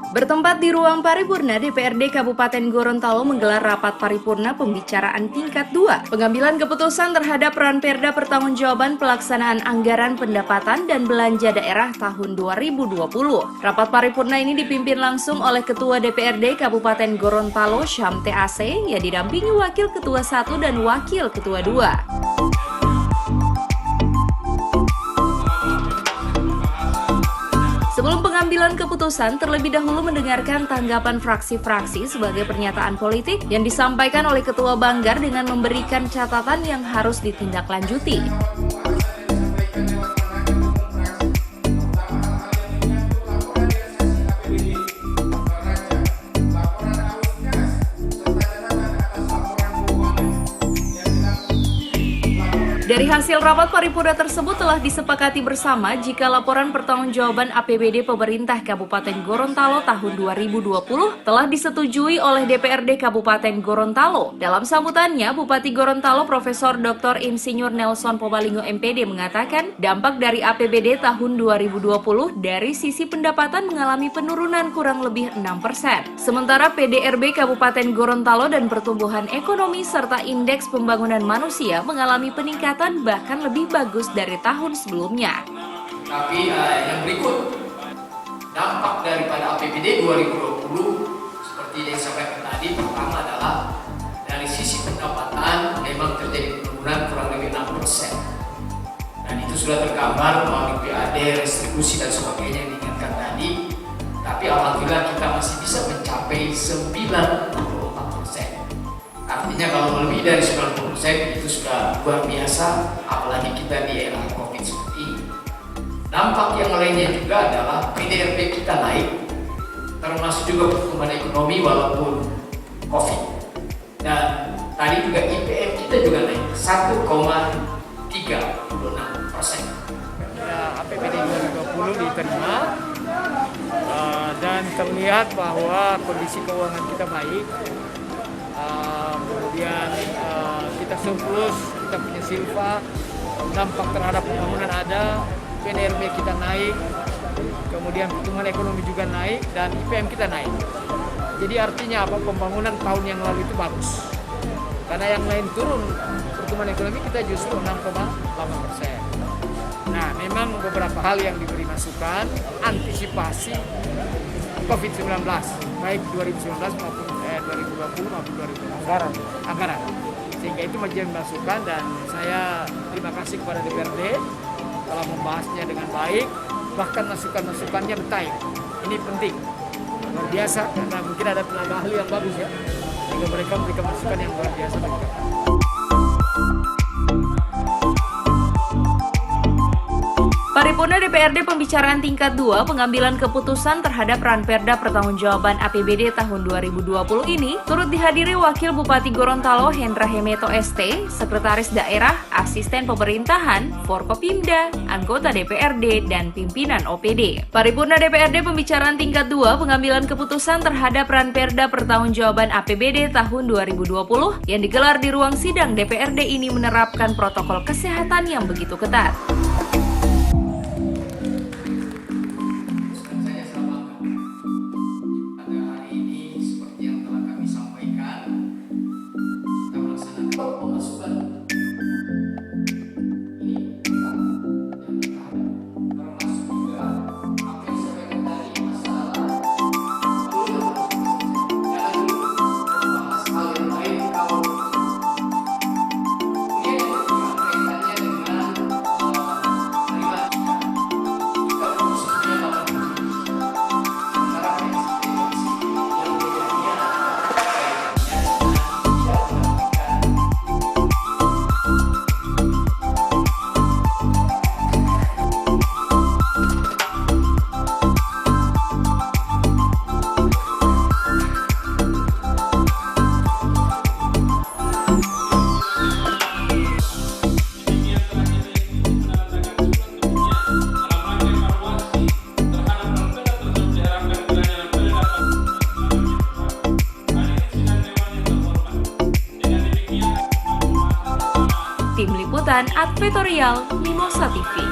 Bertempat di ruang paripurna DPRD Kabupaten Gorontalo menggelar rapat paripurna pembicaraan tingkat 2. Pengambilan keputusan terhadap Ranperda Pertanggungjawaban Pelaksanaan Anggaran Pendapatan dan Belanja Daerah tahun 2020. Rapat paripurna ini dipimpin langsung oleh Ketua DPRD Kabupaten Gorontalo Syam TAC yang didampingi Wakil Ketua 1 dan Wakil Ketua 2. Sebelum pengambilan keputusan, terlebih dahulu mendengarkan tanggapan fraksi-fraksi sebagai pernyataan politik yang disampaikan oleh Ketua Banggar dengan memberikan catatan yang harus ditindaklanjuti. Dari hasil rapat paripurna tersebut telah disepakati bersama jika laporan pertanggungjawaban APBD pemerintah Kabupaten Gorontalo tahun 2020 telah disetujui oleh DPRD Kabupaten Gorontalo. Dalam sambutannya, Bupati Gorontalo Profesor Dr. Insinyur Nelson Pobalingo MPD mengatakan dampak dari APBD tahun 2020 dari sisi pendapatan mengalami penurunan kurang lebih 6%. Sementara PDRB Kabupaten Gorontalo dan pertumbuhan ekonomi serta indeks pembangunan manusia mengalami peningkatan bahkan lebih bagus dari tahun sebelumnya. Tapi yang berikut, dampak daripada APBD 2020 seperti yang disampaikan tadi, pertama adalah dari sisi pendapatan memang terjadi penurunan kurang lebih 6%. Dan itu sudah tergambar melalui PAD, restribusi dan sebagainya yang diingatkan tadi. Tapi alhamdulillah kita masih bisa mencapai 94%. Artinya kalau lebih dari 90% itu sudah luar biasa, apalagi kita di era COVID seperti ini. Dampak yang lainnya juga adalah PDRB kita naik, termasuk juga pertumbuhan ekonomi walaupun COVID. Dan tadi juga IPM kita juga naik 1,36%. APBD 2020 diterima dan terlihat bahwa kondisi keuangan kita baik. Kemudian kita surplus, kita punya silva, dampak terhadap pembangunan ada, PDRB kita naik, kemudian pertumbuhan ekonomi juga naik, dan IPM kita naik. Jadi artinya apa? Pembangunan tahun yang lalu itu bagus. Karena yang lain turun, pertumbuhan ekonomi kita justru 6,8%. Nah, memang beberapa hal yang diberi masukan, antisipasi COVID-19, baik 2019 maupun 2020 maupun 2020 anggaran. Sehingga itu menjadi masukan dan saya terima kasih kepada DPRD telah membahasnya dengan baik, bahkan masukan-masukannya detail. Ini penting, luar biasa karena mungkin ada tenaga ahli yang bagus ya, sehingga mereka memberikan masukan yang luar biasa bagi kita. Paripurna DPRD pembicaraan tingkat 2 pengambilan keputusan terhadap Ranperda Pertanggungjawaban APBD tahun 2020 ini turut dihadiri Wakil Bupati Gorontalo Hendra Hemeto ST, Sekretaris Daerah, Asisten Pemerintahan, Forkopimda, anggota DPRD, dan pimpinan OPD. Paripurna DPRD pembicaraan tingkat 2 pengambilan keputusan terhadap Ranperda Pertanggungjawaban APBD tahun 2020 yang digelar di ruang sidang DPRD ini menerapkan protokol kesehatan yang begitu ketat. Tim Liputan Advertorial Mimosa TV.